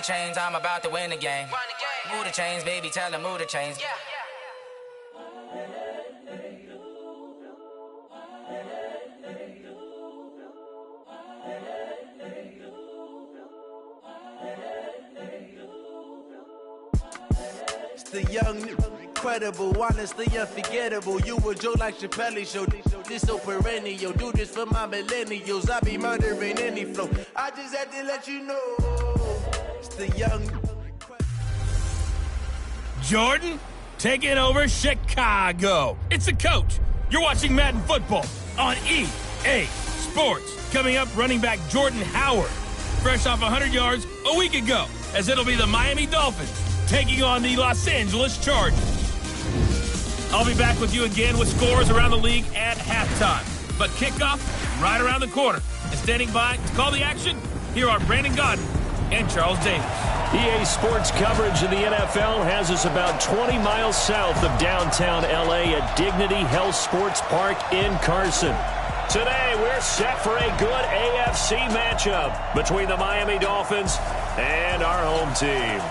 chains, I'm about to win the game. Move the chains, baby, tell them move the chains. It's the young, incredible, honestly unforgettable. You a joke like Chappelle Show. This so perennial. Do this for my millennials. I be murdering any flow. I just had to let you know. It's the young. Jordan, taking over Chicago. It's the coach. You're watching Madden Football on EA Sports. Coming up, running back Jordan Howard, fresh off 100 yards a week ago, as it'll be the Miami Dolphins taking on the Los Angeles Chargers. I'll be back with you again with scores around the league at halftime. But kickoff right around the corner. And standing by to call the action, here are Brandon Gaudin and Charles Davis. EA Sports coverage of the NFL has us about 20 miles south of downtown L.A. at Dignity Health Sports Park in Carson. Today, we're set for a good AFC matchup between the Miami Dolphins and our home team.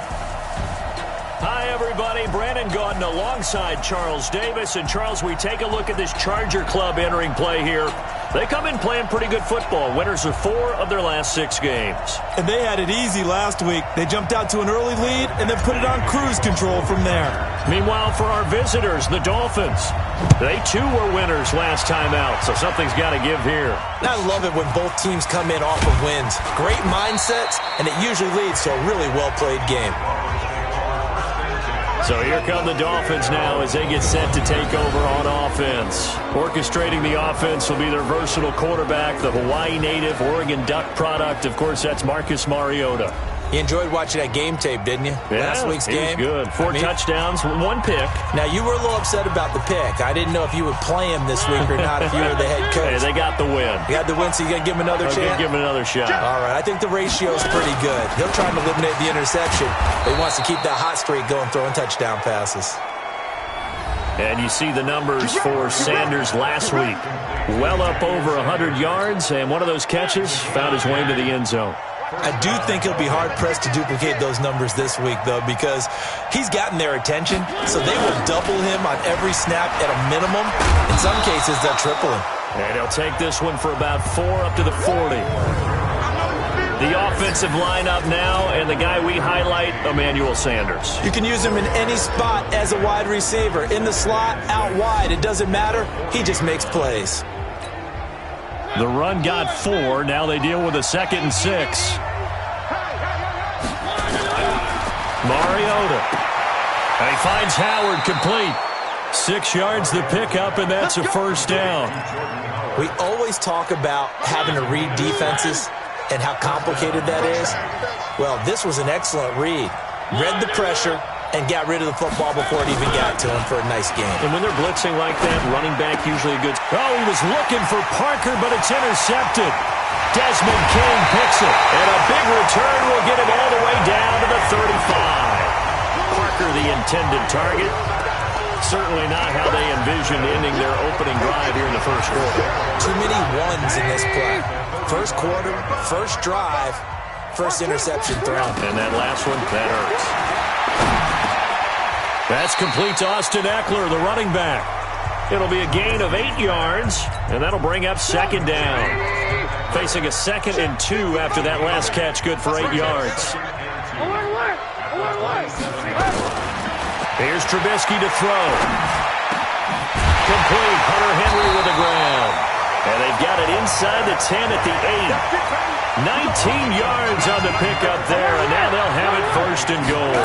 Hi, everybody. Brandon Gaudin alongside Charles Davis. And, Charles, we take a look at this Charger club entering play here. They come in playing pretty good football. Winners of 4 of their last 6 games. And they had it easy last week. They jumped out to an early lead and then put it on cruise control from there. Meanwhile, for our visitors, the Dolphins, they too were winners last time out, so something's got to give here. I love it when both teams come in off of wins. Great mindsets, and it usually leads to a really well-played game. So here come the Dolphins now as they get set to take over on offense. Orchestrating the offense will be their versatile quarterback, the Hawaii native, Oregon Duck product. Of course, that's Marcus Mariota. You enjoyed watching that game tape, didn't you? Yeah, Last week's game. Good. 4 touchdowns, 1 pick. Now, you were a little upset about the pick. I didn't know if you would play him this week or not if you were the head coach. Hey, they got the win. You got the win, so you're going to give him another chance? Give him another shot. All right. I think the ratio's pretty good. He'll try and eliminate the interception, but he wants to keep that hot streak going, throwing touchdown passes. And you see the numbers for Sanders last week. Well up over 100 yards, and one of those catches found his way to the end zone. I do think he'll be hard-pressed to duplicate those numbers this week, though, because he's gotten their attention, so they will double him on every snap at a minimum. In some cases, they'll triple him. And he'll take this one for about 4 up to the 40. The offensive lineup now, and the guy we highlight, Emmanuel Sanders. You can use him in any spot as a wide receiver. In the slot, out wide, it doesn't matter. He just makes plays. The run got 4. Now they deal with a 2nd and 6. Mariota. And he finds Howard complete. 6 yards the pickup, and that's a first down. We always talk about having to read defenses and how complicated that is. Well, this was an excellent read. Read the pressure and got rid of the football before it even got to him for a nice game. And when they're blitzing like that, running back usually a good... Oh, he was looking for Parker, but it's intercepted. Desmond King picks it, and a big return will get him all the way down to the 35. Parker, the intended target. Certainly not how they envisioned ending their opening drive here in the first quarter. Too many ones in this play. First quarter, first drive, first interception thrown. And that last one, that hurts. That's complete to Austin Eckler, the running back. It'll be a gain of 8 yards, and that'll bring up 2nd down. Facing a 2nd and 2 after that last catch, good for 8 yards. Here's Trubisky to throw. Complete, Hunter Henry with the ground. And they've got it inside the 10 at the 8. 19 yards on the pickup there, and now they'll have it 1st and goal.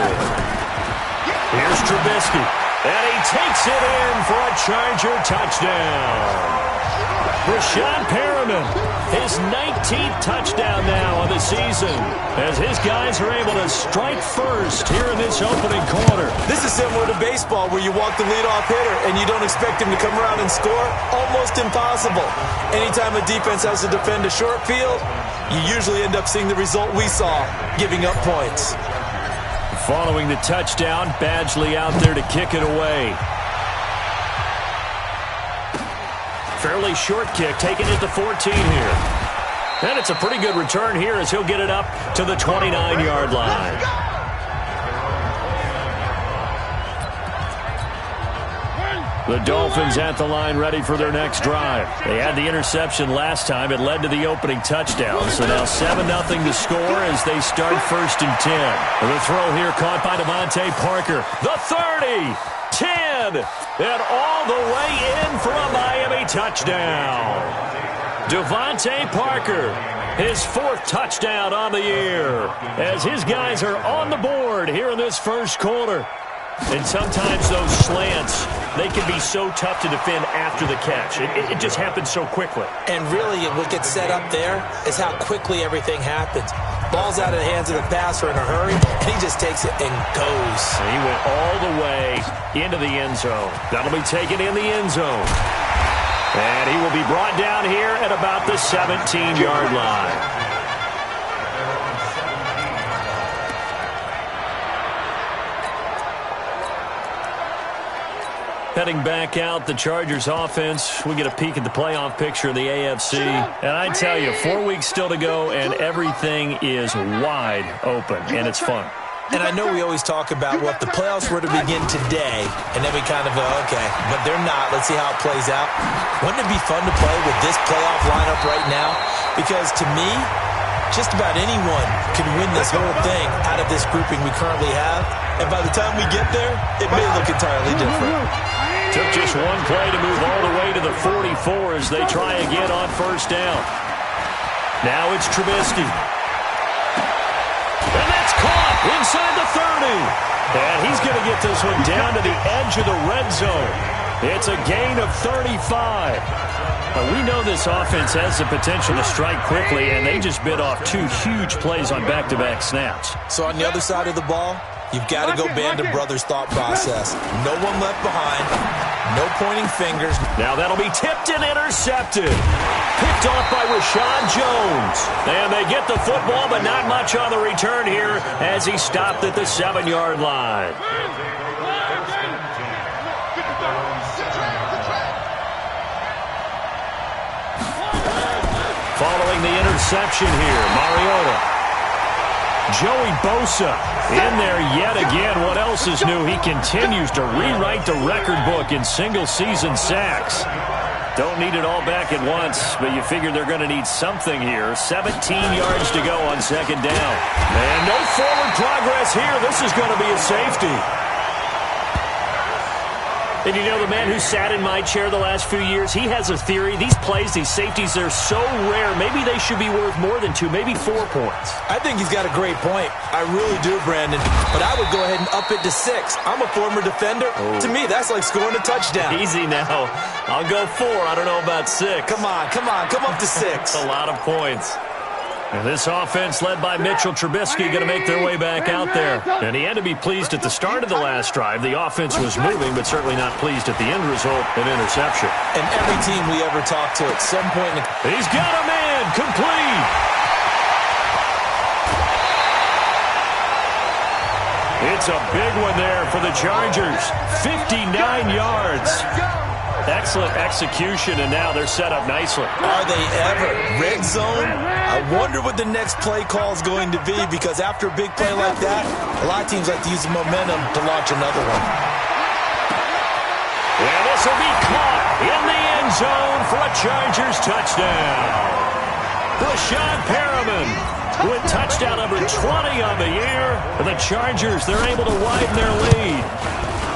Here's Trubisky, and he takes it in for a Charger touchdown. Rashad Perriman, his 19th touchdown now of the season, as his guys are able to strike first here in this opening quarter. This is similar to baseball, where you walk the leadoff hitter and you don't expect him to come around and score. Almost impossible. Anytime a defense has to defend a short field, you usually end up seeing the result we saw, giving up points. Following the touchdown, Badgley out there to kick it away. Fairly short kick, taking it to 14 here. And it's a pretty good return here as he'll get it up to the 29-yard line. The Dolphins at the line ready for their next drive. They had the interception last time. It led to the opening touchdown. So now 7-0 to score as they start 1st and 10. The throw here caught by Devontae Parker. The 30, 10, and all the way in for a Miami touchdown. Devontae Parker, his 4th touchdown on the year, as his guys are on the board here in this first quarter. And sometimes those slants, they can be so tough to defend after the catch. It just happens so quickly. And really, what gets set up there is how quickly everything happens. Ball's out of the hands of the passer in a hurry, and he just takes it and goes. And he went all the way into the end zone. That'll be taken in the end zone. And he will be brought down here at about the 17-yard line. Heading back out, the Chargers offense. We get a peek at the playoff picture of the AFC. And I tell you, 4 weeks still to go, and everything is wide open, and it's fun. And I know we always talk about, well, if the playoffs were to begin today, and then we kind of go, okay, but they're not. Let's see how it plays out. Wouldn't it be fun to play with this playoff lineup right now? Because to me, just about anyone can win this whole thing out of this grouping we currently have. And by the time we get there, it may look entirely different. Took just one play to move all the way to the 44 as they try again on 1st down. Now it's Trubisky. And that's caught inside the 30. And he's going to get this one down to the edge of the red zone. It's a gain of 35. But we know this offense has the potential to strike quickly, and they just bit off 2 huge plays on back-to-back snaps. So on the other side of the ball, you've got to go band of brothers thought process. No one left behind. No pointing fingers. Now that'll be tipped and intercepted. Picked off by Rashad Jones. And they get the football, but not much on the return here as he stopped at the 7-yard line. Following the interception here, Mariota. Joey Bosa in there yet again. What else is new? He continues to rewrite the record book in single-season sacks. Don't need it all back at once, but you figure they're going to need something here. 17 yards to go on 2nd down. And no forward progress here. This is going to be a safety. And you know, the man who sat in my chair the last few years, he has a theory. These plays, these safeties, they're so rare. Maybe they should be worth more than 2, maybe 4 points. I think he's got a great point. I really do, Brandon. But I would go ahead and up it to 6. I'm a former defender. To me, that's like scoring a touchdown. Easy now. I'll go 4. I don't know about 6. Come on. Come up to 6. That's a lot of points. And this offense led by Mitchell Trubisky going to make their way back out there. And he had to be pleased at the start of the last drive. The offense was moving, but certainly not pleased at the end result, an interception. And every team we ever talk to at some point in the... He's got a man, complete. It's a big one there for the Chargers. 59 yards. Excellent execution, and now they're set up nicely. Are they ever? Red zone? I wonder what the next play call is going to be, because after a big play like that, a lot of teams like to use the momentum to launch another one. And this will be caught in the end zone for a Chargers touchdown. Rashad Perriman with touchdown number 20 on the year. And the Chargers, they're able to widen their lead.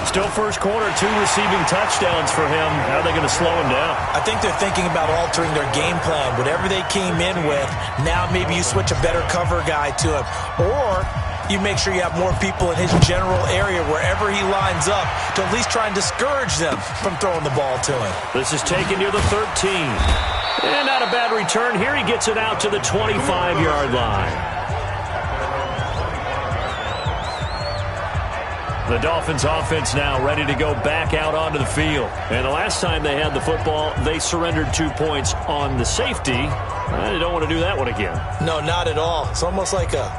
Still first quarter, 2 receiving touchdowns for him. How are they going to slow him down? I think they're thinking about altering their game plan. Whatever they came in with, now maybe you switch a better cover guy to him. Or you make sure you have more people in his general area wherever he lines up to at least try and discourage them from throwing the ball to him. This is taken near the 13. And not a bad return here. He gets it out to the 25-yard line. The Dolphins offense now ready to go back out onto the field. And the last time they had the football, they surrendered 2 points on the safety. They don't want to do that one again. No, not at all. It's almost like a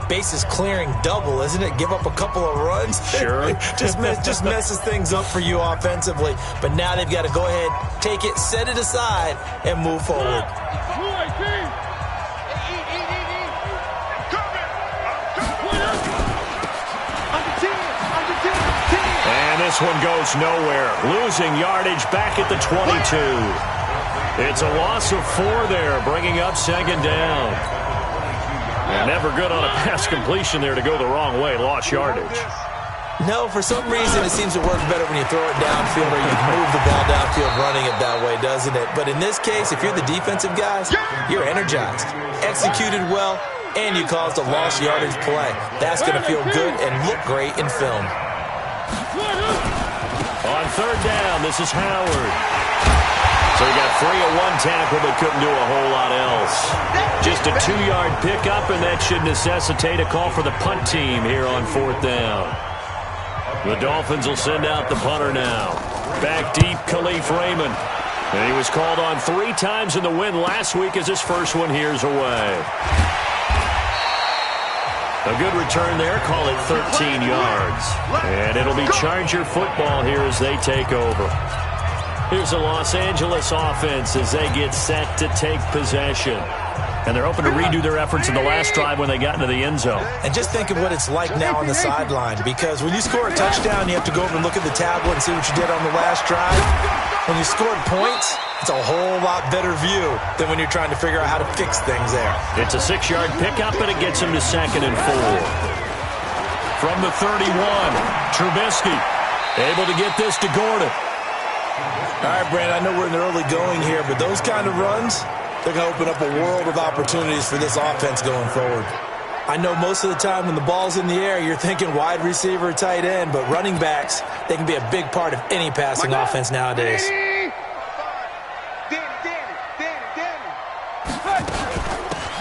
bases clearing double, isn't it? Give up a couple of runs. Sure. just messes things up for you offensively. But now they've got to go ahead, take it, set it aside, and move forward. this one goes nowhere. Losing yardage back at the 22. It's a loss of 4 there, bringing up second down. And never good on a pass completion there to go the wrong way. Lost yardage. No, for some reason it seems to work better when you throw it downfield or you move the ball downfield running it that way, doesn't it? But in this case, if you're the defensive guys, you're energized, executed well, and you caused a lost yardage play. That's going to feel good and look great in film. On third down, this is Howard. So he got free of one tackle but couldn't do a whole lot else. Just a 2-yard pickup, and that should necessitate a call for the punt team here on fourth down. The Dolphins will send out the punter now. Back deep, Khalif Raymond. And he was called on 3 times in the win last week as his first one here's away. A good return there, call it 13 yards. And it'll be Charger football here as they take over. Here's the Los Angeles offense as they get set to take possession. And they're hoping to redo their efforts in the last drive when they got into the end zone. And just think of what it's like now on the sideline, because when you score a touchdown, you have to go over and look at the tablet and see what you did on the last drive. When you scored points, it's a whole lot better view than when you're trying to figure out how to fix things there. It's a 6-yard pickup, and it gets him to 2nd and 4. From the 31, Trubisky able to get this to Gordon. All right, Brand, I know we're in the early going here, but those kind of runs, they're going to open up a world of opportunities for this offense going forward. I know most of the time when the ball's in the air, you're thinking wide receiver, tight end, but running backs, they can be a big part of any passing offense nowadays.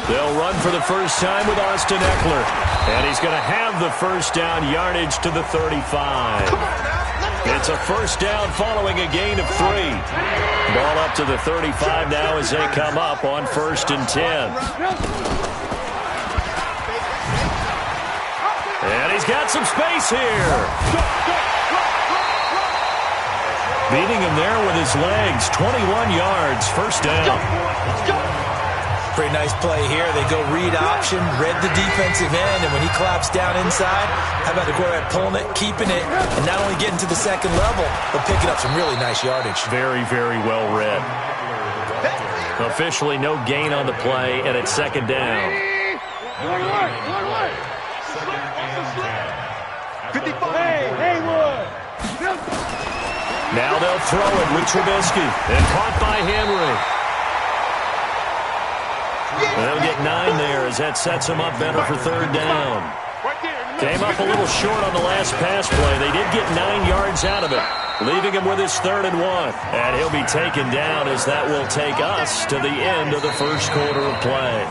They'll run for the first time with Austin Eckler, and he's going to have the first down yardage to the 35. It's a first down following a gain of 3. Ball up to the 35 now as they come up on 1st and 10. And he's got some space here. Beating him there with his legs. 21 yards, first down. Pretty nice play here. They go read option, read the defensive end, and when he claps down inside, how about the quarterback pulling it, keeping it, and not only getting to the second level, but picking up some really nice yardage. Very, very well read. Officially no gain on the play, and it's 2nd down. Now they'll throw it with Trubisky, and caught by Henry. They'll get 9 there as that sets them up better for 3rd down. Came up a little short on the last pass play. They did get 9 yards out of it, leaving him with his 3rd and 1. And he'll be taken down as that will take us to the end of the first quarter of play.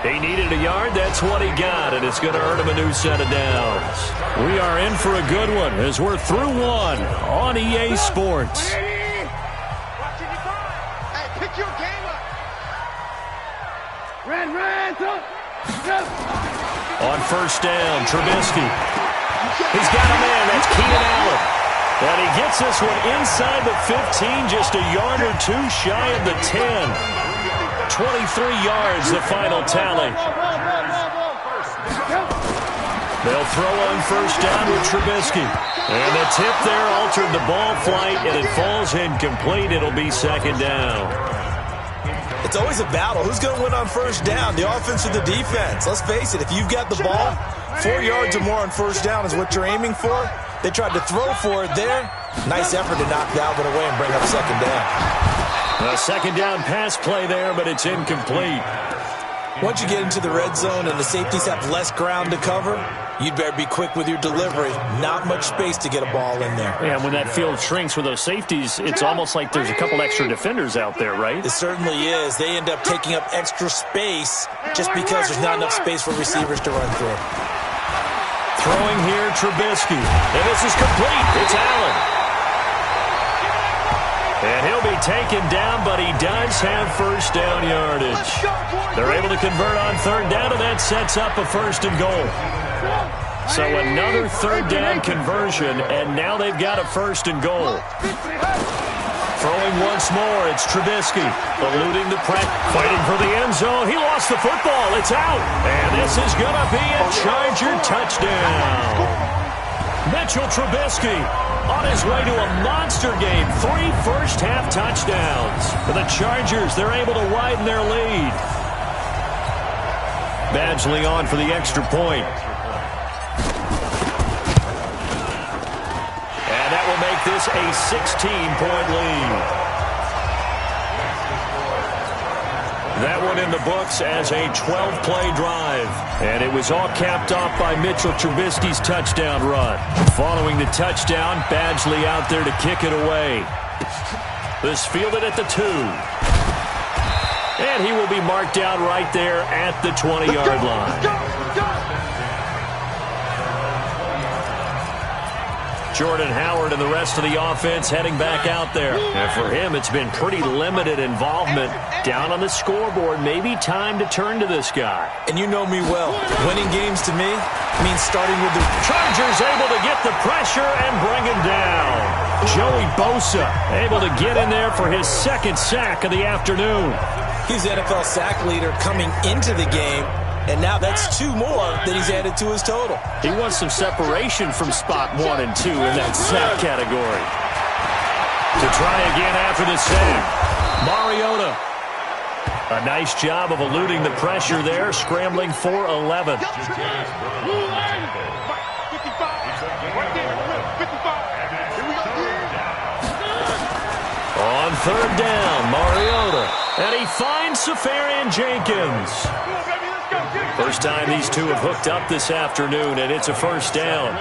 He needed a yard. That's what he got, and it's going to earn him a new set of downs. We are in for a good one as we're through one on EA Sports. On first down, Trubisky. He's got a man. That's Keenan Allen. And he gets this one inside the 15, just a yard or 2 shy of the 10. 23 yards, the final tally. They'll throw on first down with Trubisky. And the tip there altered the ball flight, and it falls incomplete. It'll be 2nd down. It's always a battle. Who's going to win on first down, the offense or the defense? Let's face it, if you've got the ball, 4 yards or more on first down is what you're aiming for. They tried to throw for it there. Nice effort to knock Dalvin away and bring up 2nd down. A 2nd down pass play there, but it's incomplete. Once you get into the red zone and the safeties have less ground to cover, you'd better be quick with your delivery. Not much space to get a ball in there. Yeah, when that field shrinks with those safeties, it's almost like there's a couple extra defenders out there, right? It certainly is. They end up taking up extra space just because there's not enough space for receivers to run through. Throwing here, Trubisky. And this is complete. It's Allen. And he'll be taken down, but he does have first down yardage. They're able to convert on 3rd down, and that sets up a 1st and goal. So another 3rd down conversion, and now they've got a 1st and goal. Throwing once more, it's Trubisky, eluding the press, fighting for the end zone. He lost the football. It's out, and this is going to be a Charger touchdown. Mitchell Trubisky on his way to a monster game. 3 first-half touchdowns. For the Chargers, they're able to widen their lead. Badgley on for the extra point. And that will make this a 16-point lead. That one in the books as a 12-play drive. And it was all capped off by Mitchell Trubisky's touchdown run. Following the touchdown, Badgley out there to kick it away. This fielded at the 2. And he will be marked down right there at the 20-yard line. Jordan Howard and the rest of the offense heading back out there. And for him, it's been pretty limited involvement down on the scoreboard. Maybe time to turn to this guy. And you know me well. Winning games to me means starting with the Chargers able to get the pressure and bring him down. Joey Bosa able to get in there for his second sack of the afternoon. He's the NFL sack leader coming into the game. And now that's 2 more that he's added to his total. He wants some separation from spot 1 and 2 in that sack category. To try again after the sack, Mariota. A nice job of eluding the pressure there, scrambling for 11. On 3rd down, Mariota. And he finds Safarian Jenkins. First time these two have hooked up this afternoon, and it's a first down.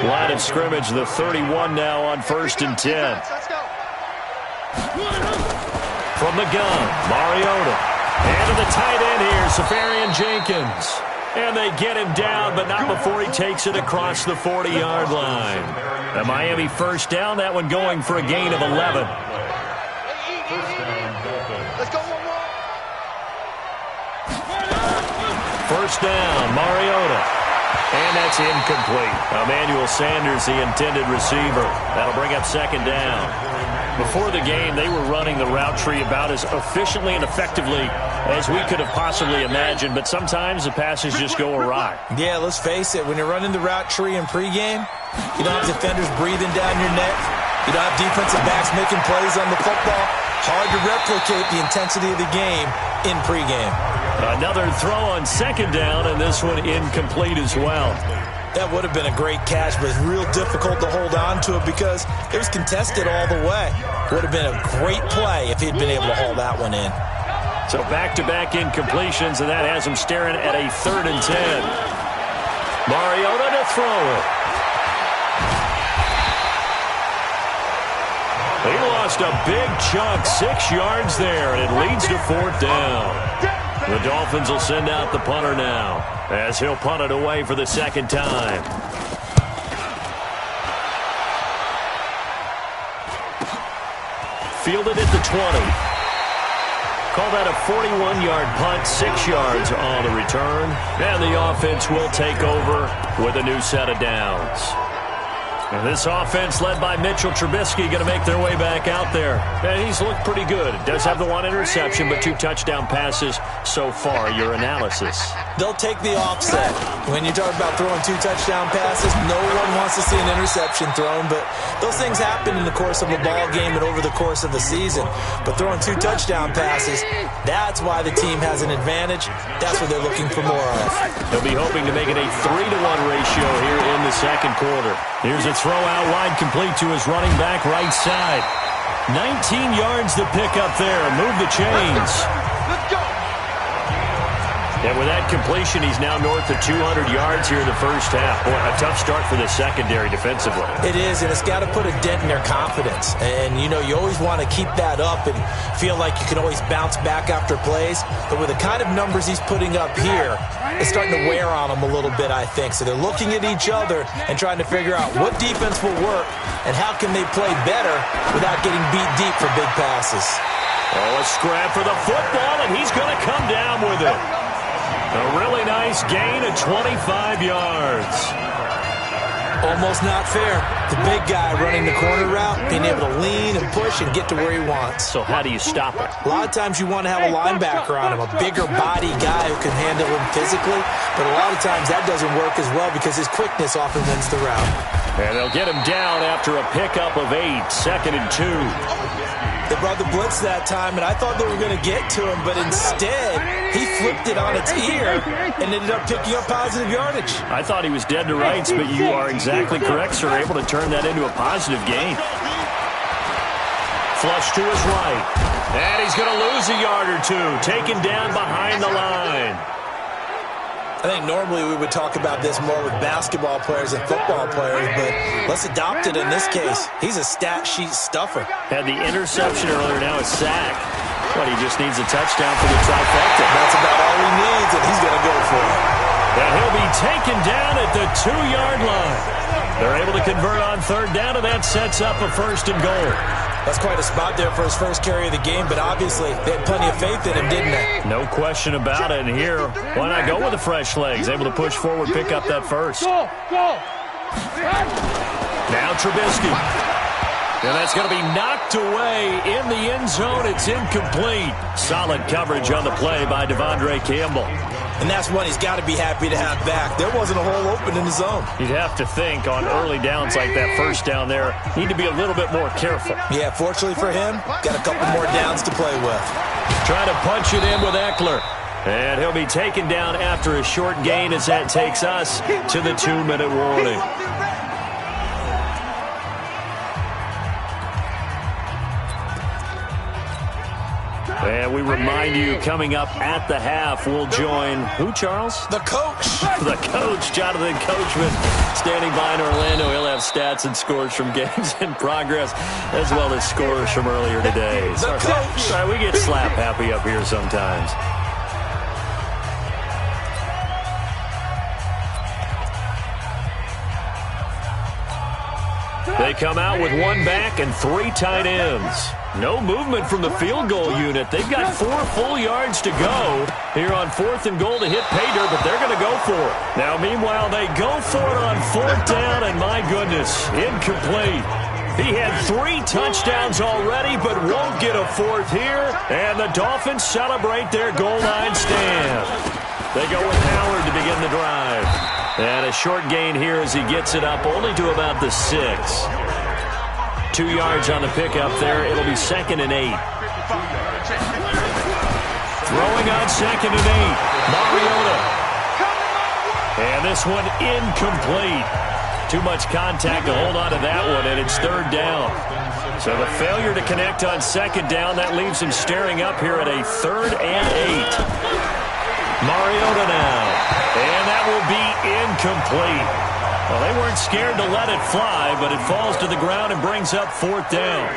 Line of scrimmage, the 31 now on 1st and 10. From the gun, Mariota. And to the tight end here, Safarian Jenkins. And they get him down, but not before he takes it across the 40-yard line. A Miami first down, that one going for a gain of 11. First down, Mariota. And that's incomplete. Emmanuel Sanders, the intended receiver. That'll bring up 2nd down. Before the game, they were running the route tree about as efficiently and effectively as we could have possibly imagined, but sometimes the passes just go awry. Yeah, let's face it. When you're running the route tree in pregame, you don't have defenders breathing down your neck. You don't have defensive backs making plays on the football. Hard to replicate the intensity of the game in pregame. Another throw on 2nd down, and this one incomplete as well. That would have been a great catch, but it's real difficult to hold on to it because it was contested all the way. Would have been a great play if he'd been able to haul that one in. So back-to-back incompletions, and that has him staring at a 3rd and 10. Mariota to throw it. He lost a big chunk, 6 yards there, and it leads to 4th down. The Dolphins will send out the punter now as he'll punt it away for the 2nd time. Fielded at the 20. Call that a 41-yard punt, 6 yards on the return. And the offense will take over with a new set of downs. And this offense led by Mitchell Trubisky going to make their way back out there. And he's looked pretty good. Does have the 1 interception, but 2 touchdown passes so far. Your analysis. They'll take the offset. When you talk about throwing 2 touchdown passes, no one wants to see an interception thrown, but those things happen in the course of a ball game and over the course of the season. But throwing 2 touchdown passes, that's why the team has an advantage. That's what they're looking for more of. They'll be hoping to make it a 3-to-1 ratio here in the 2nd quarter. Here's a throw out wide, complete to his running back right side. 19 yards to pick up there. Move the chains. Let's go. And with that completion, he's now north of 200 yards here in the first half. Boy, a tough start for the secondary defensively. It is, and it's got to put a dent in their confidence. And, you know, you always want to keep that up and feel like you can always bounce back after plays. But with the kind of numbers he's putting up here, it's starting to wear on them a little bit, I think. So they're looking at each other and trying to figure out what defense will work and how can they play better without getting beat deep for big passes. Oh, a scrap for the football, and he's going to come down with it. A really nice gain of 25 yards. Almost not fair. The big guy running the corner route, being able to lean and push and get to where he wants. So how do you stop it? A lot of times you want to have a linebacker on him, a bigger body guy who can handle him physically, but a lot of times that doesn't work as well because his quickness often wins the route. And they'll get him down after a pickup of 8, 2nd and 2. They brought the blitz that time, and I thought they were going to get to him, but instead, he flipped it on its ear and ended up picking up positive yardage. I thought he was dead to rights, but you are exactly correct, sir. Able to turn that into a positive gain. Flush to his right. And he's going to lose a yard or two. Taken down behind the line. I think normally we would talk about this more with basketball players and football players, but let's adopt it in this case. He's a stat sheet stuffer. Had the interception earlier, now a sack. But he just needs a touchdown for the trifecta. That's about all he needs, and he's going to go for it. And he'll be taken down at the 2-yard line. They're able to convert on 3rd down, and that sets up a 1st and goal. That's quite a spot there for his first carry of the game, but obviously they had plenty of faith in him, didn't they? No question about it. And here, why not go with the fresh legs? Able to push forward, pick up that first. Now Trubisky. And that's going to be knocked away in the end zone. It's incomplete. Solid coverage on the play by Devondre Campbell. And that's one he's got to be happy to have back. There wasn't a hole open in the zone. You'd have to think on early downs like that first down there, need to be a little bit more careful. Yeah, fortunately for him, got a couple more downs to play with. Trying to punch it in with Eckler. And he'll be taken down after a short gain as that takes us to the 2-minute warning. And we remind you, coming up at the half, we'll join who, Charles? The coach. The coach, Jonathan Coachman, standing by in Orlando. He'll have stats and scores from games in progress, as well as scores from earlier today. The coach. Sorry, we get slap happy up here sometimes. They come out with 1 back and 3 tight ends. No movement from the field goal unit. They've got 4 full yards to go here on 4th and goal to hit pay dirt, but they're going to go for it. Now, meanwhile, they go for it on 4th down, and my goodness, incomplete. He had 3 touchdowns already, but won't get a 4th here, and the Dolphins celebrate their goal line stand. They go with Howard to begin the drive. And a short gain here as he gets it up only to about the 6. 2 yards on the pickup there. It'll be 2nd and 8. Throwing on 2nd and 8. Mariota. And this one incomplete. Too much contact to hold on to that one, and it's 3rd down. So the failure to connect on 2nd down, that leaves him staring up here at a 3rd and 8. Mariota now. And that will be incomplete. Well, they weren't scared to let it fly, but it falls to the ground and brings up 4th down.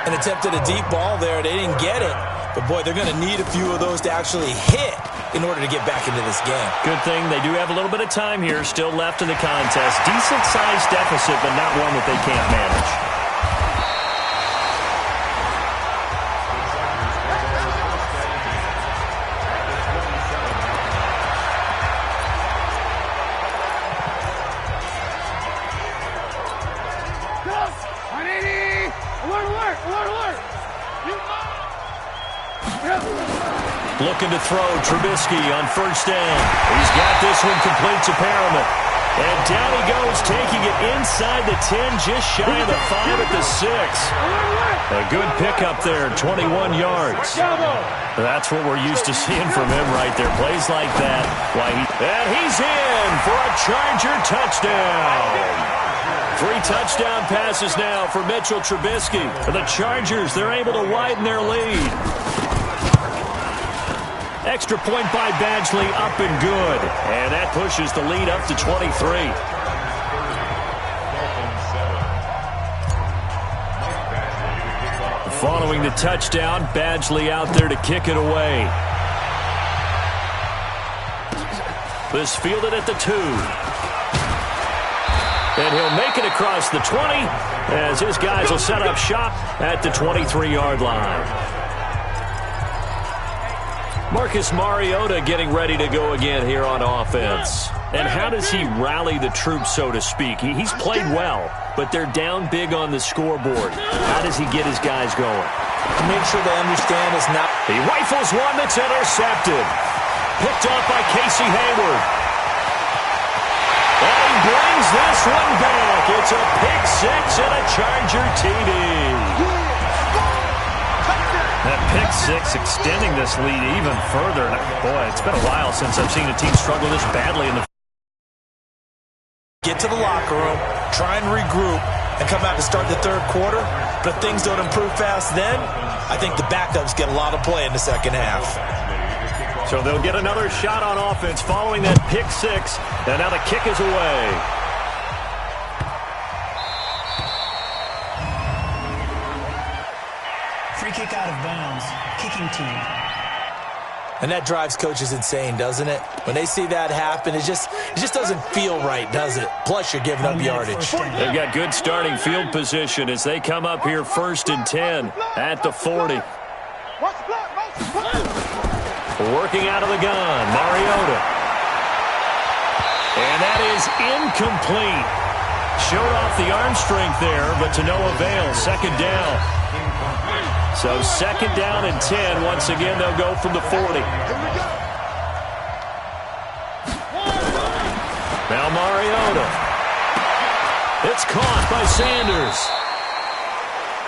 An attempt at a deep ball there. They didn't get it. But, boy, they're going to need a few of those to actually hit in order to get back into this game. Good thing they do have a little bit of time here still left in the contest. Decent-sized deficit, but not one that they can't manage. Looking to throw, Trubisky on 1st down. He's got this one complete to Perriman. And down he goes, taking it inside the 10, just shy of the 5 at the 6. A good pickup there, 21 yards. That's what we're used to seeing from him right there. Plays like that. And he's in for a Charger touchdown. 3 touchdown passes now for Mitchell Trubisky. For the Chargers, they're able to widen their lead. Extra point by Badgley, up and good. And that pushes the lead up to 23. Following the touchdown, Badgley out there to kick it away. This fielded at the 2. And he'll make it across the 20 as his guys will set up shop at the 23-yard line. Marcus Mariota getting ready to go again here on offense. And how does he rally the troops, so to speak? He's played well, but they're down big on the scoreboard. How does he get his guys going? Make sure they understand it's not. He rifles one that's intercepted. Picked up by Casey Hayward. And he brings this one back. It's a pick six and a Charger TD. That pick six extending this lead even further. Boy, it's been a while since I've seen a team struggle this badly in the... Get to the locker room, try and regroup, and come out to start the third quarter. But if things don't improve fast then, I think the backups get a lot of play in the second half. So they'll get another shot on offense following that pick six. And now the kick is away. Free kick out of bounds. Kicking team. And that drives coaches insane, doesn't it? When they see that happen, it just doesn't feel right, does it? Plus, you're giving up yardage. They've got good starting field position as they come up here 1st and 10 at the 40. Working out of the gun, Mariota. And that is incomplete. Showed off the arm strength there, but to no avail. Second down. So second down and 10. Once again, they'll go from the 40. Now Mariota. It's caught by Sanders.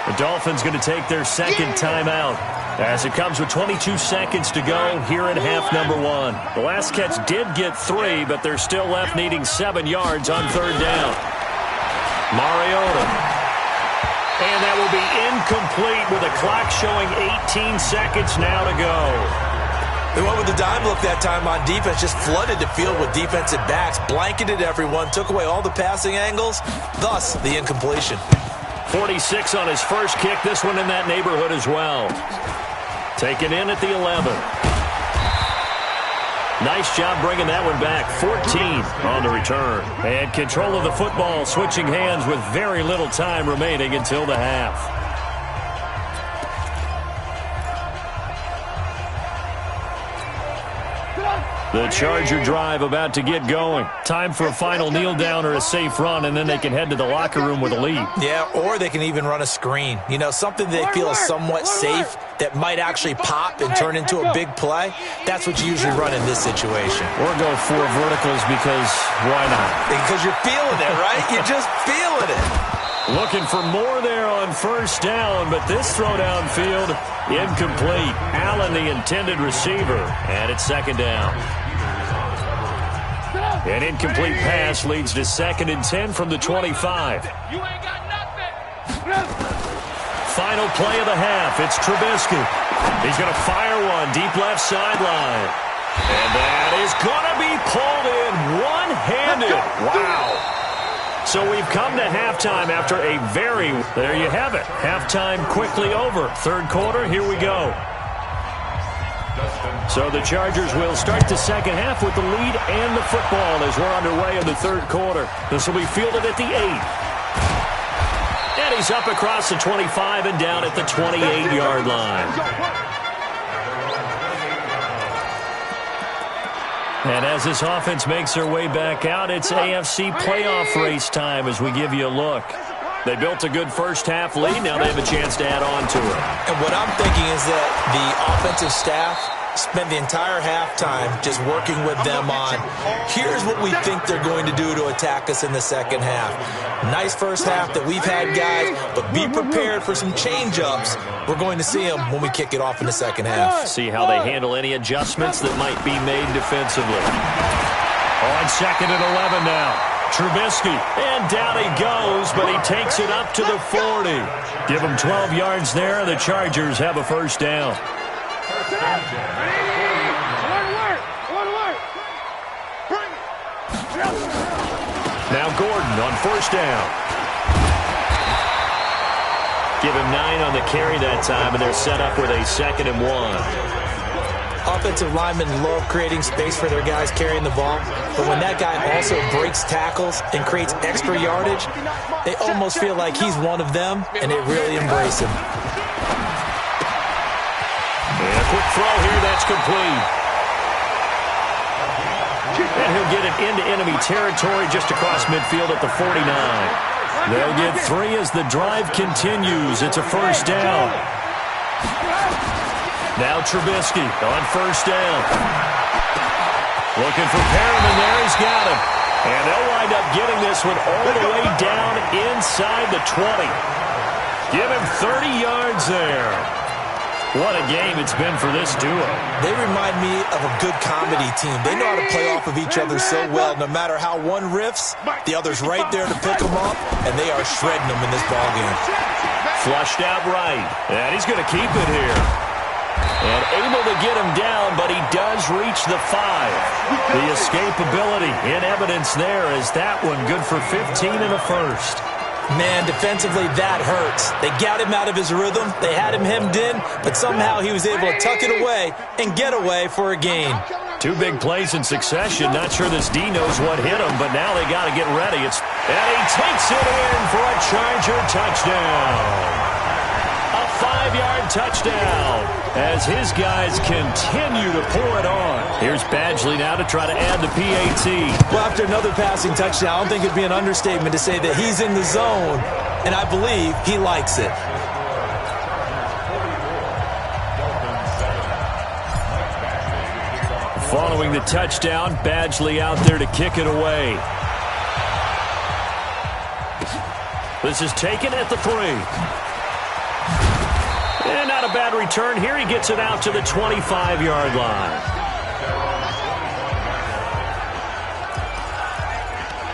The Dolphins going to take their second timeout as it comes with 22 seconds to go here in half number one. The last catch did get 3, but they're still left needing 7 yards on third down. Mariota. And that will be incomplete with a clock showing 18 seconds now to go. They went with the dime look that time on defense, just flooded the field with defensive backs, blanketed everyone, took away all the passing angles, thus the incompletion. 46 on his first kick, this one in that neighborhood as well. Taken in at the 11. Nice job bringing that one back. 14 on the return. And control of the football, switching hands with very little time remaining until the half. The Charger drive about to get going. Time for a final kneel down or a safe run, and then they can head to the locker room with a lead. Yeah, or they can even run a screen. You know, something they feel is somewhat safe that might actually pop and turn into a big play. That's what you usually run in this situation. Or go 4 verticals because why not? Because you're feeling it, right? You're just feeling it. Looking for more there on first down, but this throw downfield, incomplete. Allen, the intended receiver, and it's second down. An incomplete pass leads to 2nd and 10 from the 25. You ain't got nothing. Final play of the half. It's Trubisky. He's going to fire one deep left sideline. And that is going to be pulled in one-handed. Wow. So we've come to halftime after a very... There you have it. Halftime quickly over. Third quarter, here we go. So the Chargers will start the second half with the lead and the football as we're underway in the third quarter. This will be fielded at the 8. And he's up across the 25 and down at the 28-yard line. And as this offense makes their way back out, it's AFC playoff race time as we give you a look. They built a good first half lead. Now they have a chance to add on to it. And what I'm thinking is that the offensive staff spend the entire halftime just working with them on, here's what we think they're going to do to attack us in the second half. Nice first half that we've had, guys, but be prepared for some change-ups. We're going to see them when we kick it off in the second half. See how they handle any adjustments that might be made defensively. On 2nd and 11 now. Trubisky, and down he goes, but he takes it up to the 40. Give him 12 yards there. The Chargers have a first down. Now Gordon on first down. Give him 9 on the carry that time, and they're set up with a 2nd and 1. Offensive linemen love creating space for their guys carrying the ball, but when that guy also breaks tackles and creates extra yardage, they almost feel like he's one of them, and they really embrace him. And quick throw here. That's complete. And he'll get it into enemy territory just across midfield at the 49. They'll get 3 as the drive continues. It's a first down. Now Trubisky on first down. Looking for Perriman there. He's got him. And they'll wind up getting this one all the way down inside the 20. Give him 30 yards there. What a game it's been for this duo. They remind me of a good comedy team. They know how to play off of each other so well. No matter how one riffs, the other's right there to pick them up, and they are shredding them in this ballgame. Flushed out right, and he's going to keep it here. And able to get him down, but he does reach the 5. The escapability in evidence there is that one good for 15 and a first. Man, defensively, that hurts. They got him out of his rhythm. They had him hemmed in, but somehow he was able to tuck it away and get away for a gain. 2 big plays in succession. Not sure this D knows what hit him, but now they got to get ready. And he takes it in for a Charger touchdown. A 5-yard touchdown as his guys continue to pour it on. Here's Badgley now to try to add the PAT. Well, after another passing touchdown, I don't think it'd be an understatement to say that he's in the zone, and I believe he likes it. Following the touchdown, Badgley out there to kick it away. This is taken at the 3. And not a bad return here. He gets it out to the 25-yard line.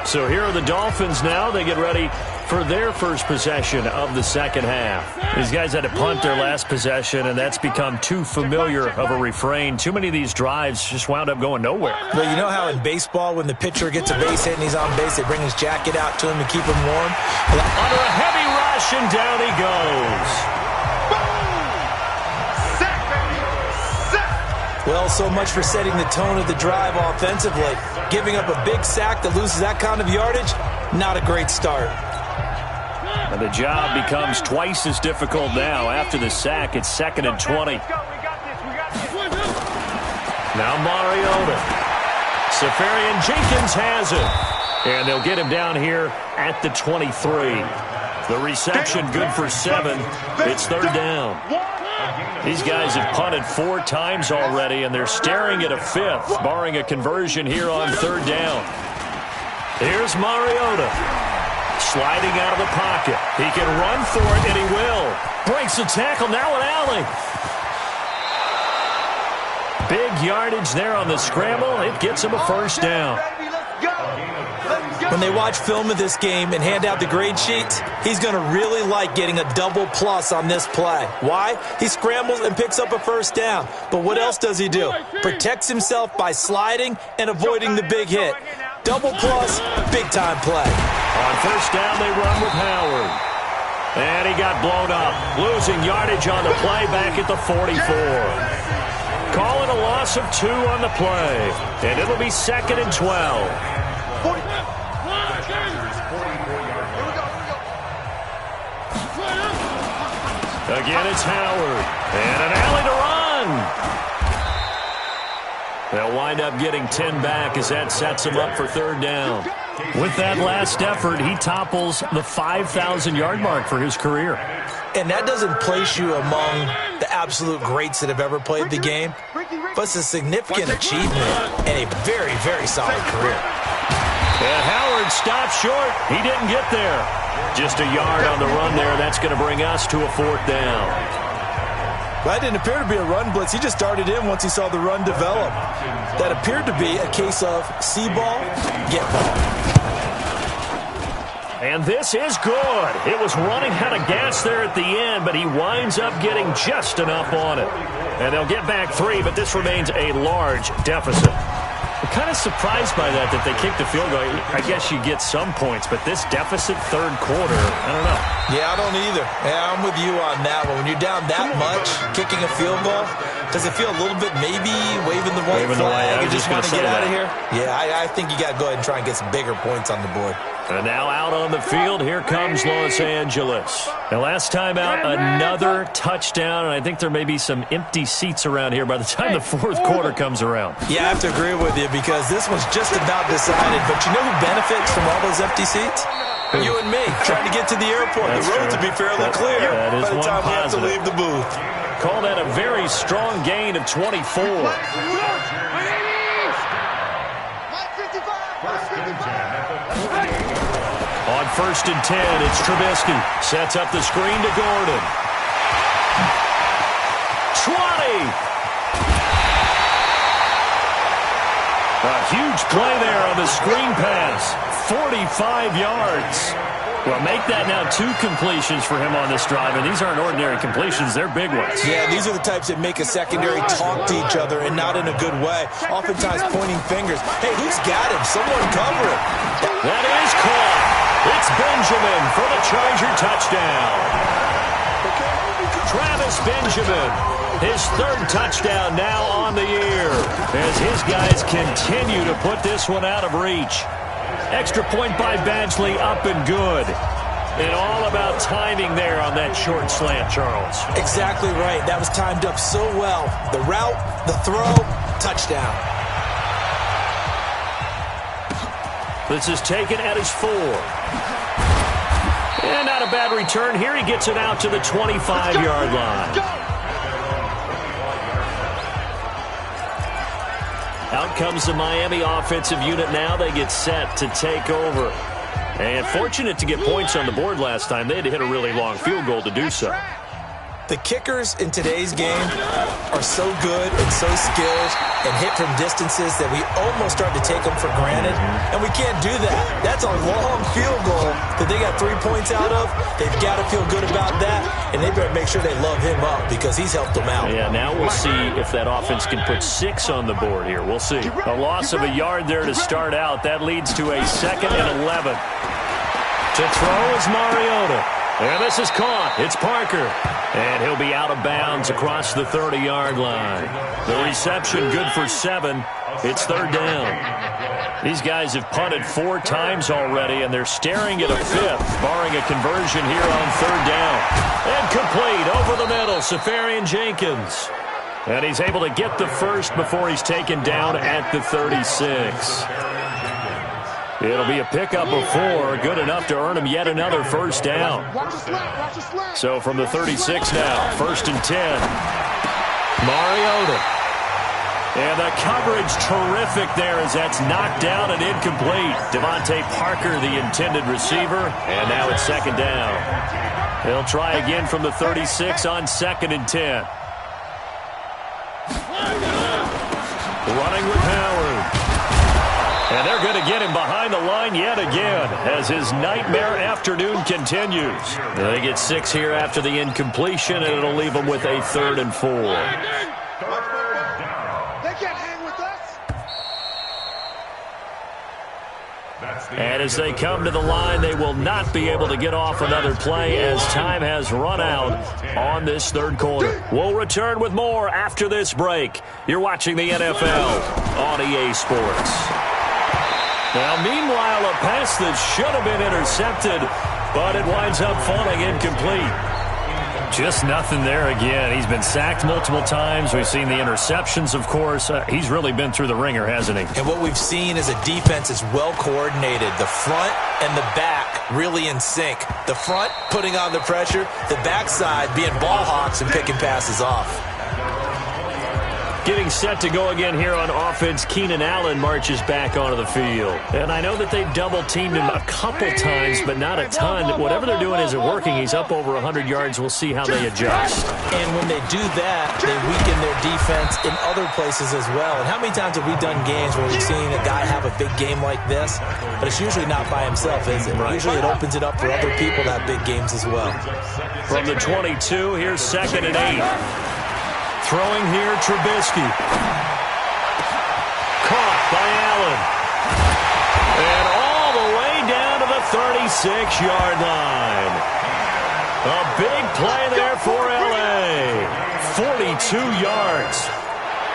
So here are the Dolphins now. They get ready for their first possession of the second half. These guys had to punt their last possession, and that's become too familiar of a refrain. Too many of these drives just wound up going nowhere. But you know how in baseball, when the pitcher gets a base hit and he's on base, they bring his jacket out to him to keep him warm? Under a heavy rush, and down he goes. Well, so much for setting the tone of the drive offensively. Giving up a big sack that loses that kind of yardage, not a great start. And the job becomes twice as difficult now. After the sack, it's 2nd and 20. Now Mariota. Safarian Jenkins has it. And they'll get him down here at the 23. The reception good for 7. It's 3rd down. These guys have punted 4 times already, and they're staring at a 5th, barring a conversion here on 3rd down. Here's Mariota. Sliding out of the pocket. He can run for it, and he will. Breaks the tackle, now an alley. Big yardage there on the scramble. It gets him a first down. When they watch film of this game and hand out the grade sheets, he's going to really like getting a double plus on this play. Why? He scrambles and picks up a first down. But what else does he do? Protects himself by sliding and avoiding the big hit. Double plus, big-time play. On first down, they run with Howard. And he got blown up, losing yardage on the play back at the 44. Call it a loss of 2 on the play. And it'll be 2nd and 12. Again, it's Howard. And an alley to run. They'll wind up getting 10 back as that sets him up for 3rd down. With that last effort, he topples the 5,000-yard mark for his career. And that doesn't place you among the absolute greats that have ever played the game, but it's a significant achievement and a very, very solid career. And Howard stopped short. He didn't get there. Just a yard on the run there. That's going to bring us to a 4th down. That didn't appear to be a run blitz. He just darted in once he saw the run develop. That appeared to be a case of see ball, get ball. And this is good. It was running out of gas there at the end, but he winds up getting just enough on it. And they'll get back 3, but this remains a large deficit. I'm kind of surprised by that they kicked the field goal. I guess you get some points, but this deficit 3rd quarter, I don't know. Yeah, I don't either. Yeah, I'm with you on that one. When you're down that much, kicking a field goal, Does it feel a little bit maybe waving the white flag and just want to get out of here? Yeah, I think you got to go ahead and try and get some bigger points on the board. And now out on the field, here comes Los Angeles. And last time out, another touchdown, and I think there may be some empty seats around here by the time the fourth quarter comes around. Yeah, I have to agree with you because this one's just about decided. But you know who benefits from all those empty seats? You and me, trying to get to the airport. That's the roads true. will be fairly clear that is by the time we have to positive. leave the booth. Call that a very strong gain of 24. On 1st and 10, it's Trubisky. Sets up the screen to Gordon. 20! A huge play there on the screen pass. 45 yards. Well, make that now 2 completions for him on this drive, and these aren't ordinary completions. They're big ones. Yeah, these are the types that make a secondary talk to each other and not in a good way. Oftentimes pointing fingers. Hey, who's got him? Someone cover him. That is caught. It's Benjamin for the Charger touchdown. Travis Benjamin, his 3rd touchdown now on the year as his guys continue to put this one out of reach. Extra point by Badgley, up and good. And all about timing there on that short slant, Charles. Exactly right. That was timed up so well. The route, the throw, touchdown. This is taken at his 4. And not a bad return. Here he gets it out to the 25-yard line. Out comes the Miami offensive unit now. They get set to take over. And fortunate to get points on the board last time. They had to hit a really long field goal to do so. The kickers in today's game are so good and so skilled and hit from distances that we almost start to take them for granted. And we can't do that. That's a long field goal that they got 3 points out of. They've got to feel good about that. And they better make sure they love him up because he's helped them out. Yeah, now we'll see if that offense can put 6 on the board here. We'll see. A loss of a yard there to start out. That leads to a 2nd and 11. To throw is Mariota. And this is caught. It's Parker. And he'll be out of bounds across the 30-yard line. The reception good for 7. It's 3rd down. These guys have punted 4 times already, and they're staring at a 5th, barring a conversion here on 3rd down. And complete over the middle, Safarian Jenkins. And he's able to get the 1st before he's taken down at the 36. It'll be a pickup of 4, good enough to earn him yet another 1st down. So from the 36 now, 1st and 10. Mariota. And the coverage terrific there as that's knocked down and incomplete. Devontae Parker, the intended receiver, and now it's 2nd down. He'll try again from the 36 on 2nd and 10. Running with Howard. And they're going to get him behind the line yet again as his nightmare afternoon continues. They get 6 here after the incompletion, and it'll leave them with a 3rd and 4. They can't hang with us. And as they come to the line, they will not be able to get off another play as time has run out on this 3rd quarter. We'll return with more after this break. You're watching the NFL on EA Sports. Now, meanwhile, a pass that should have been intercepted, but it winds up falling incomplete. Just nothing there again. He's been sacked multiple times. We've seen the interceptions, of course. He's really been through the ringer, hasn't he? And what we've seen is a defense is well coordinated. The front and the back really in sync. The front putting on the pressure, the backside being ball hawks and picking passes off. Getting set to go again here on offense, Keenan Allen marches back onto the field. And I know that they've double-teamed him a couple times, but not a ton. Whatever they're doing isn't working. He's up over 100 yards. We'll see how they adjust. And when they do that, they weaken their defense in other places as well. And how many times have we done games where we've seen a guy have a big game like this? But it's usually not by himself, is it? Right. Usually it opens it up for other people to have big games as well. From the 22, here's 2nd and 8. Throwing here, Trubisky. Caught by Allen. And all the way down to the 36-yard line. A big play there for L.A. 42 yards.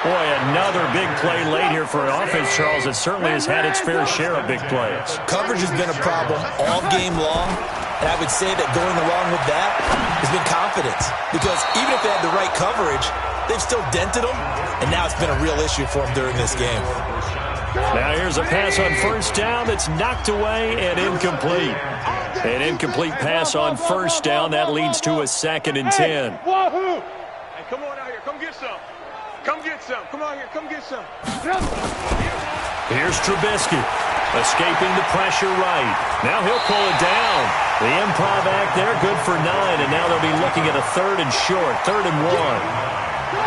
Boy, another big play late here for an offense, Charles, that certainly has had its fair share of big plays. Coverage has been a problem all game long, and I would say that going along with that has been confidence. Because even if they had the right coverage, they've still dented them, and now it's been a real issue for them during this game. Now here's a pass on first down that's knocked away and incomplete. An incomplete pass on first down. That leads to a 2nd and 10. Wahoo! Hey, come on out here. Come get some. Come get some. Come on here. Come get some. Here's Trubisky, escaping the pressure right. Now he'll pull it down. The improv act there, good for 9, and now they'll be looking at a 3rd and short, 3rd and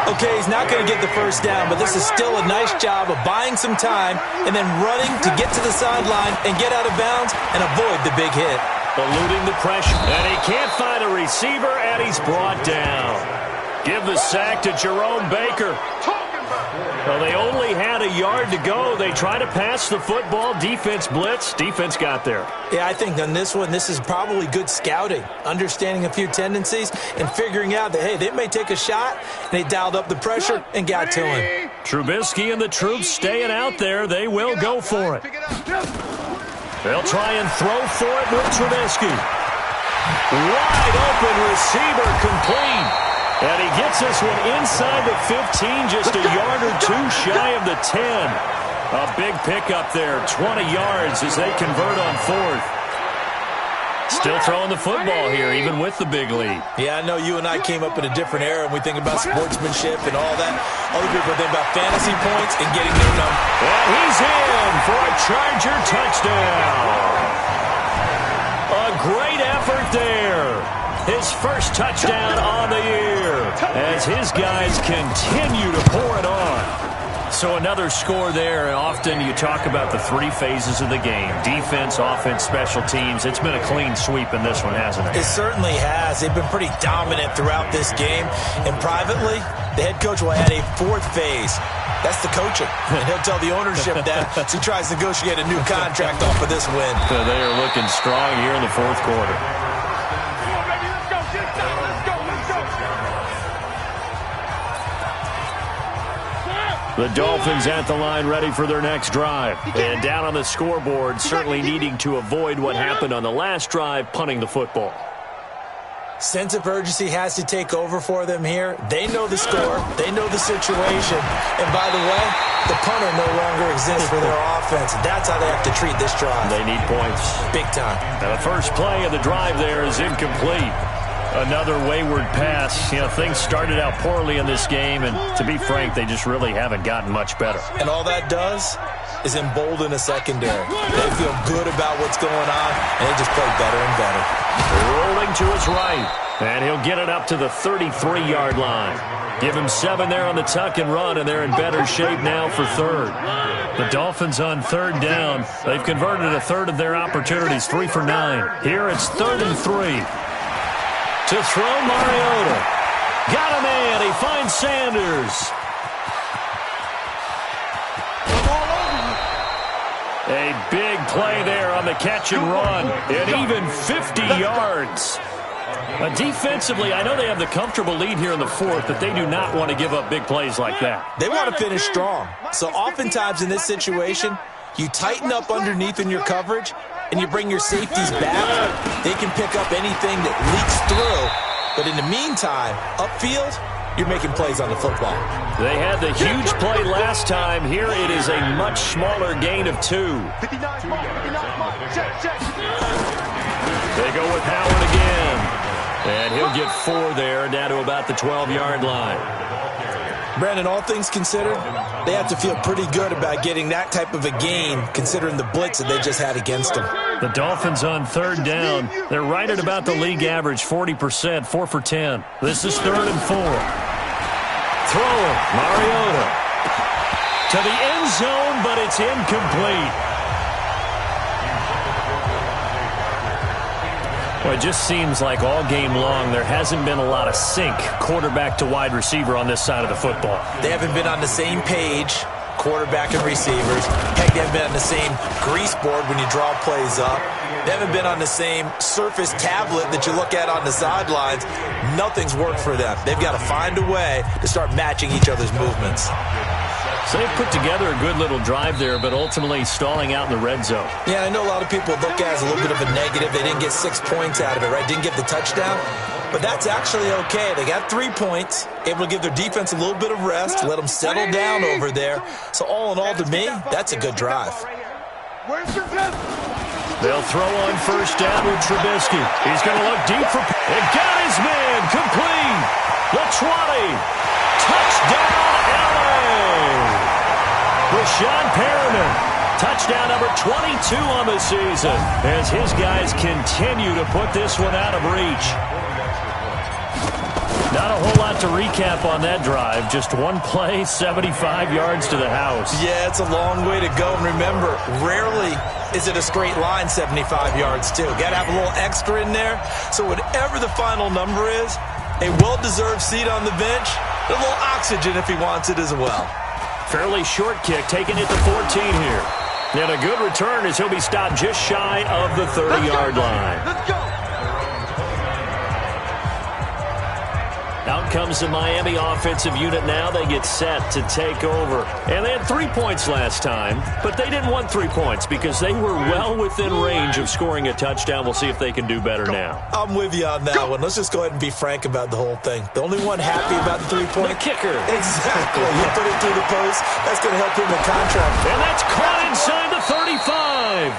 1. Okay, he's not going to get the first down, but this is still a nice job of buying some time and then running to get to the sideline and get out of bounds and avoid the big hit. Eluding the pressure, and he can't find a receiver, and he's brought down. Give the sack to Jerome Baker. Well, they only had a yard to go. They try to pass the football. Defense blitz. Defense got there. Yeah, I think on this one, this is probably good scouting, understanding a few tendencies and figuring out that, hey, they may take a shot, and they dialed up the pressure and got to him. Trubisky and the troops staying out there. They will go for it. They'll try and throw for it with Trubisky. Wide open receiver complete. And he gets this one inside the 15, just a yard or 2 shy of the 10. A big pickup there, 20 yards as they convert on 4th. Still throwing the football here, even with the big lead. Yeah, I know you and I came up in a different era, and we think about sportsmanship and all that. Other people think about fantasy points and getting their number. And he's in for a Charger touchdown. A great effort there. His first touchdown on the year as his guys continue to pour it on. So another score there. Often you talk about the 3 phases of the game. Defense, offense, special teams. It's been a clean sweep in this one, hasn't it? It certainly has. They've been pretty dominant throughout this game. And privately, the head coach will add a 4th phase. That's the coaching. And he'll tell the ownership that as he tries to negotiate a new contract off of this win. So they are looking strong here in the 4th quarter. The Dolphins at the line ready for their next drive. And down on the scoreboard, certainly needing to avoid what happened on the last drive, punting the football. Sense of urgency has to take over for them here. They know the score. They know the situation. And by the way, the punter no longer exists for their offense. That's how they have to treat this drive. They need points. Big time. Now the first play of the drive there is incomplete. Another wayward pass. You know, things started out poorly in this game, and to be frank, they just really haven't gotten much better. And all that does is embolden a secondary. They feel good about what's going on, and they just play better and better. Rolling to his right, and he'll get it up to the 33-yard line. Give him 7 there on the tuck and run, and they're in better shape now for 3rd. The Dolphins on 3rd down. They've converted a 1/3 of their opportunities, 3 for 9. Here it's 3rd and 3. To throw Mariota. Got a man. He finds Sanders. A big play there on the catch and run. And even 50 yards. Defensively, I know they have the comfortable lead here in the 4th, but they do not want to give up big plays like that. They want to finish strong. So oftentimes in this situation, you tighten up underneath in your coverage, and you bring your safeties back. They can pick up anything that leaks through. But in the meantime, upfield, you're making plays on the football. They had the huge play last time. Here it is a much smaller gain of 2. They go with Howard again. And he'll get 4 there, down to about the 12-yard line. Brandon, all things considered, they have to feel pretty good about getting that type of a gain, considering the blitz that they just had against them. The Dolphins on 3rd down. They're right at about the league average, 40%, 4 for 10. This is 3rd and 4. Throwing, Mariota. To the end zone, but it's incomplete. Well, it just seems like all game long there hasn't been a lot of sync quarterback to wide receiver on this side of the football. They haven't been on the same page quarterback and receivers. Heck, they haven't been on the same grease board when you draw plays up. They haven't been on the same Surface tablet that you look at on the sidelines. Nothing's worked for them. They've got to find a way to start matching each other's movements. So they put together a good little drive there, but ultimately stalling out in the red zone. Yeah, I know a lot of people look at it as a little bit of a negative. They didn't get 6 points out of it, right? Didn't get the touchdown. But that's actually okay. They got 3 points, able to give their defense a little bit of rest, let them settle down over there. So all in all, to me, that's a good drive. They'll throw on first down with Trubisky. He's going to look deep for... And got his man complete. The 20. Touchdown, LA. Rashawn Perriman. Touchdown number 22 on the season as his guys continue to put this one out of reach. Not a whole lot to recap on that drive. Just one play, 75 yards to the house. Yeah, it's a long way to go. And remember, rarely is it a straight line 75 yards, too. Got to have a little extra in there. So whatever the final number is, a well-deserved seat on the bench, a little oxygen if he wants it as well. Fairly short kick, taking it to 14 here. And a good return as he'll be stopped just shy of the 30-yard line. Let's go. Out comes the Miami offensive unit now. They get set to take over. And they had 3 points last time, but they didn't want 3 points because they were well within range of scoring a touchdown. We'll see if they can do better now. I'm with you on that one. Let's just go ahead and be frank about the whole thing. The only one happy about the 3-point... The kicker. Exactly. You put it through the post. That's going to help him the contract. And that's caught inside the 35.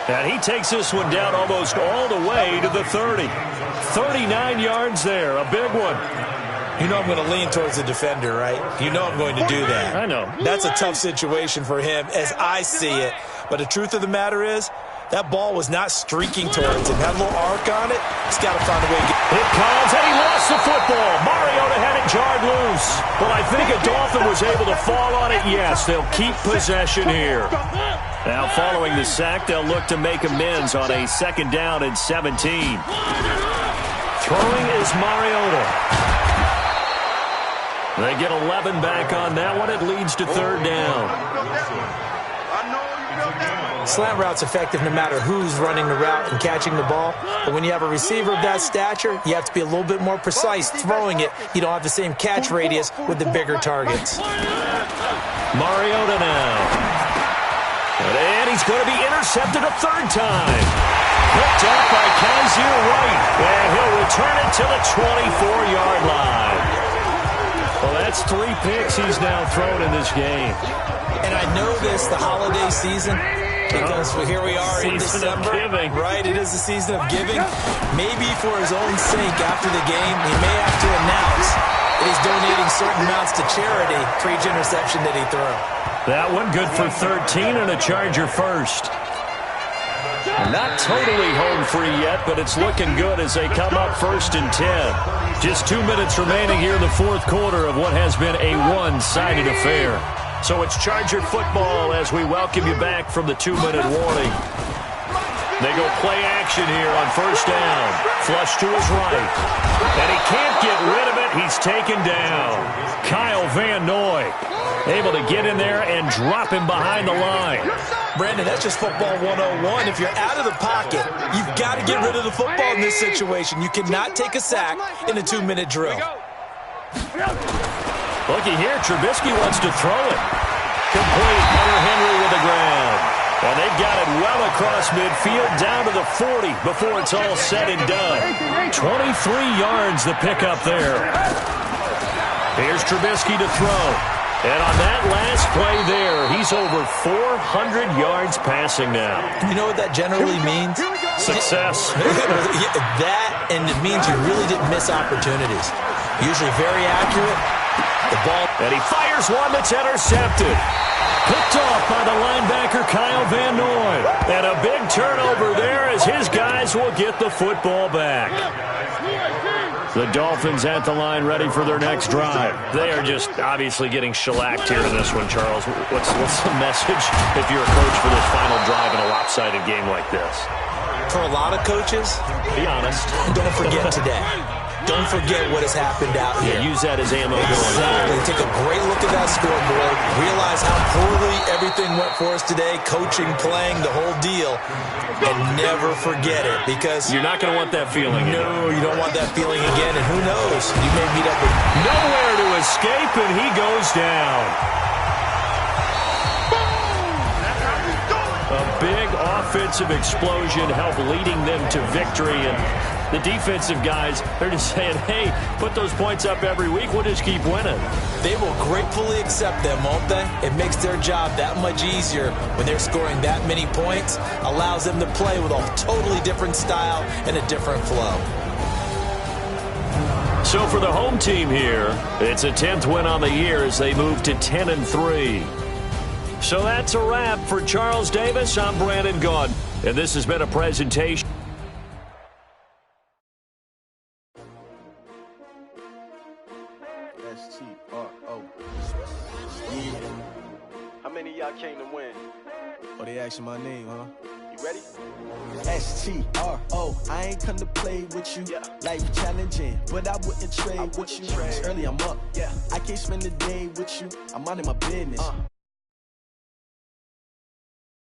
And he takes this one down almost all the way to the 30. 39 yards there, a big one. You know I'm going to lean towards the defender, right? You know I'm going to do that. I know. That's a tough situation for him as I see it. But the truth of the matter is, that ball was not streaking towards him. Had a little arc on it. He's got to find a way to get it. It comes, and he lost the football. Mariota had it jarred loose. But I think a Dolphin was able to fall on it. Yes, they'll keep possession here. Now, following the sack, they'll look to make amends on a 2nd down and 17. Throwing is Mariota. They get 11 back on that one. It leads to 3rd down. Slant route's effective no matter who's running the route and catching the ball. But when you have a receiver of that stature, you have to be a little bit more precise throwing it. You don't have the same catch radius with the bigger targets. Mariota now. And he's going to be intercepted a 3rd time. Picked up by Kaiser White. And he'll return it to the 24-yard line. Well, that's 3 picks he's now thrown in this game. And I know this, the holiday season, because here we are in December, right? It is the season of giving. Maybe for his own sake after the game, he may have to announce that he's donating certain amounts to charity for each interception that he threw. That one good for 13 and a Charger first. Not totally home free yet, but it's looking good as they come up 1st and 10. Just 2 minutes remaining here in the 4th quarter of what has been a one-sided affair. So it's Charger football as we welcome you back from the 2-minute warning. They go play action here on 1st down. Flush to his right. And he can't get rid of it. He's taken down. Kyle Van Noy able to get in there and drop him behind the line. Brandon, that's just football 101. If you're out of the pocket, you've got to get rid of the football in this situation. You cannot take a sack in a 2-minute drill. Looky here, Trubisky wants to throw it. Complete. Hunter Henry with the ground. And they've got it well across midfield down to the 40 before it's all said and done. 23 yards the pickup there. Here's Trubisky to throw. And on that last play there, he's over 400 yards passing now. You know what that generally means? Success. That, and it means you really didn't miss opportunities. Usually very accurate. The ball. And he fires one that's intercepted. Picked off by the linebacker, Kyle Van Noy. And a big turnover there as his guys will get the football back. The Dolphins at the line ready for their next drive. They are just obviously getting shellacked here in this one, Charles. What's the message if you're a coach for this final drive in a lopsided game like this? For a lot of coaches, be honest. don't forget today. don't forget what has happened out here. Use that as ammo going Exactly. Take a great look at that scoreboard. Realize how poorly everything went for us today. Coaching, playing, the whole deal. And never forget it, because You're not going to want that feeling. No, you don't want that feeling again. And who knows? You may meet up with... Nowhere to escape, and he goes down. A big offensive explosion helped leading them to victory. And the defensive guys, they're just saying, hey, put those points up every week. We'll just keep winning. They will gratefully accept them, won't they? It makes their job that much easier when they're scoring that many points. Allows them to play with a totally different style and a different flow. So for the home team here, it's a 10th win on the year as they move to 10-3. So that's a wrap for Charles Davis. I'm Brandon Gaudin, and this has been a presentation. S-T-R-O. Yeah. How many of y'all came to win? Oh, they asking my name, huh? You ready? S-T-R-O. I ain't come to play with you. Yeah. Life challenging, but I wouldn't trade with you. Early I'm up. Yeah. I can't spend the day with you. I'm minding my business.